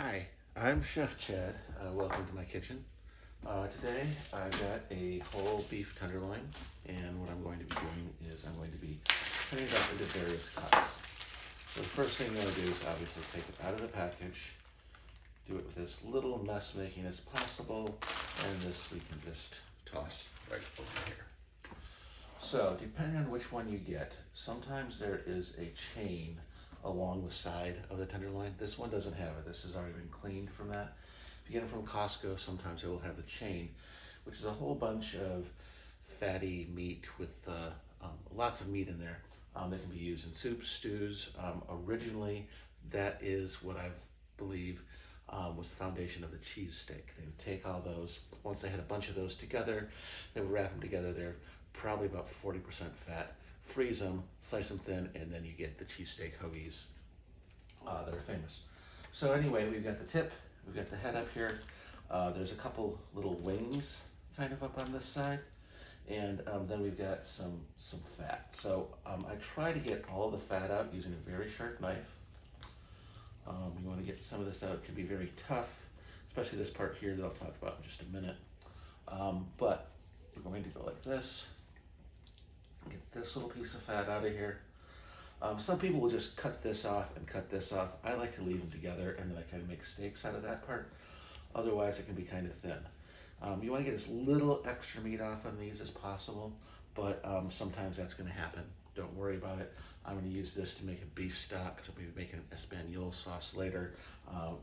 Hi, I'm Chef Chad. Welcome to my kitchen. Today I've got a whole beef tenderloin, and what I'm going to be doing is I'm going to be cutting it up into various cuts. So the first thing you want to do is obviously take it out of the package, do it with as little mess making as possible, and this we can just toss right over here. So depending on which one you get, sometimes there is a chain along the side of the tenderloin. This one doesn't have it. This has already been cleaned from that. If you get it from Costco, sometimes it will have the chain, which is a whole bunch of fatty meat with lots of meat in there that can be used in soups, stews. Originally, that is what I believe was the foundation of the cheese steak. They would take all those, once they had a bunch of those together, they would wrap them together. They're probably about 40% fat. Freeze them, slice them thin, and then you get the cheesesteak hoagies that are famous. So anyway, we've got the tip, we've got the head up here. There's a couple little wings kind of up on this side, and then we've got some fat. So I try to get all the fat out using a very sharp knife. You want to get some of this out. It can be very tough, especially this part here that I'll talk about in just a minute. But we're going to go like this. Get this little piece of fat out of here. Some people will just cut this off and cut this off. I like to leave them together, and then I kind of make steaks out of that part. Otherwise, it can be kind of thin. You want to get as little extra meat off on these as possible, but sometimes that's going to happen. Don't worry about it. I'm going to use this to make a beef stock, because I'll be making espagnole sauce later,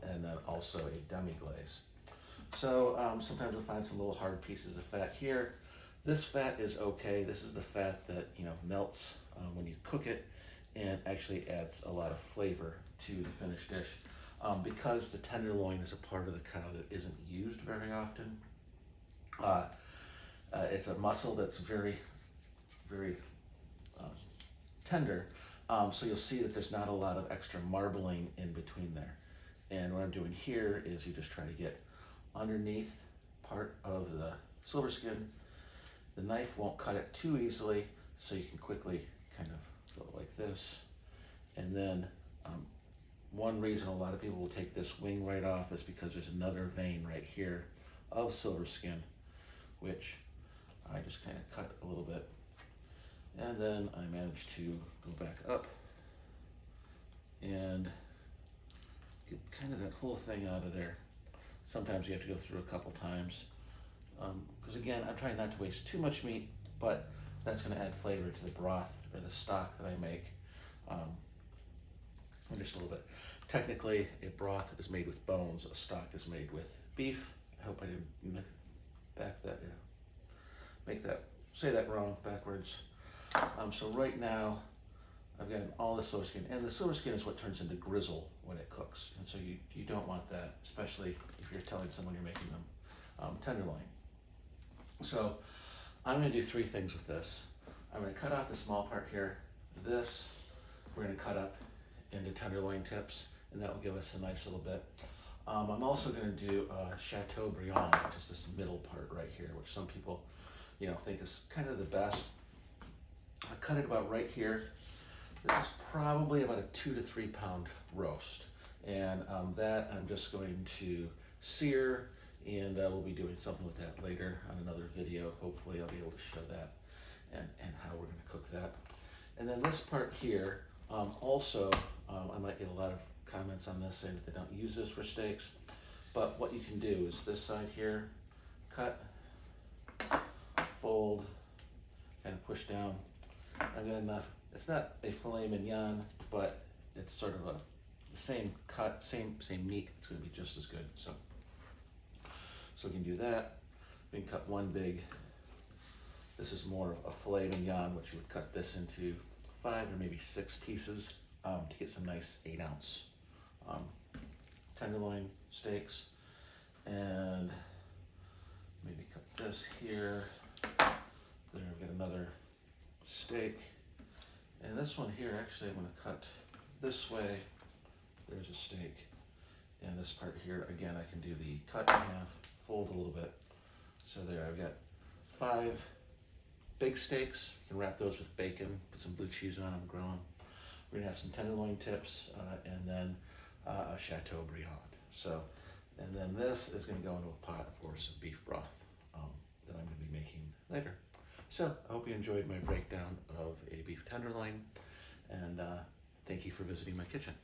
and then also a demi-glaze. So sometimes you'll find some little hard pieces of fat here. This fat is okay. This is the fat that melts when you cook it and actually adds a lot of flavor to the finished dish. Because the tenderloin is a part of the cow that isn't used very often, it's a muscle that's very, very tender. So you'll see that there's not a lot of extra marbling in between there. And what I'm doing here is you just try to get underneath part of the silver skin. The knife won't cut it too easily, so you can quickly kind of go like this. And then one reason a lot of people will take this wing right off is because there's another vein right here of silver skin, which I just kind of cut a little bit. And then I managed to go back up and get kind of that whole thing out of there. Sometimes you have to go through a couple times. Because again, I'm trying not to waste too much meat, but that's going to add flavor to the broth or the stock that I make. Just a little bit. Technically, a broth is made with bones. A stock is made with beef. I hope I didn't say that wrong backwards. So right now, I've got all the silver skin, and the silver skin is what turns into grizzle when it cooks. And so you don't want that, especially if you're telling someone you're making them tenderloin. So I'm going to do three things with this. I'm going to cut off the small part here. This we're going to cut up into tenderloin tips, and that will give us a nice little bit. I'm also going to do Chateaubriand, which is this middle part right here, which some people think is kind of the best. I cut it about right here. This is probably about a 2 to 3 pound roast, and that I'm just going to sear, and we'll be doing something with that later on another video. Hopefully I'll be able to show that and how we're going to cook that. And then this part here, also I might get a lot of comments on this saying that they don't use this for steaks, but what you can do is this side here, cut, fold, kind of push down. I've got enough. It's not a filet mignon, but it's sort of the same cut, same meat. It's going to be just as good. So we can do that. We can cut one big. This is more of a filet mignon, which you would cut this into 5 or maybe 6 pieces to get some nice 8-ounce tenderloin steaks. And maybe cut this here. There, we've got another steak. And this one here, actually, I'm going to cut this way. There's a steak. And this part here, again, I can do the cut in half, fold a little bit. So there, I've got 5 big steaks. You can wrap those with bacon, put some blue cheese on them, grill them. We're going to have some tenderloin tips, and then a Chateaubriand. So, and then this is going to go into a pot for some beef broth that I'm going to be making later. So I hope you enjoyed my breakdown of a beef tenderloin, and thank you for visiting my kitchen.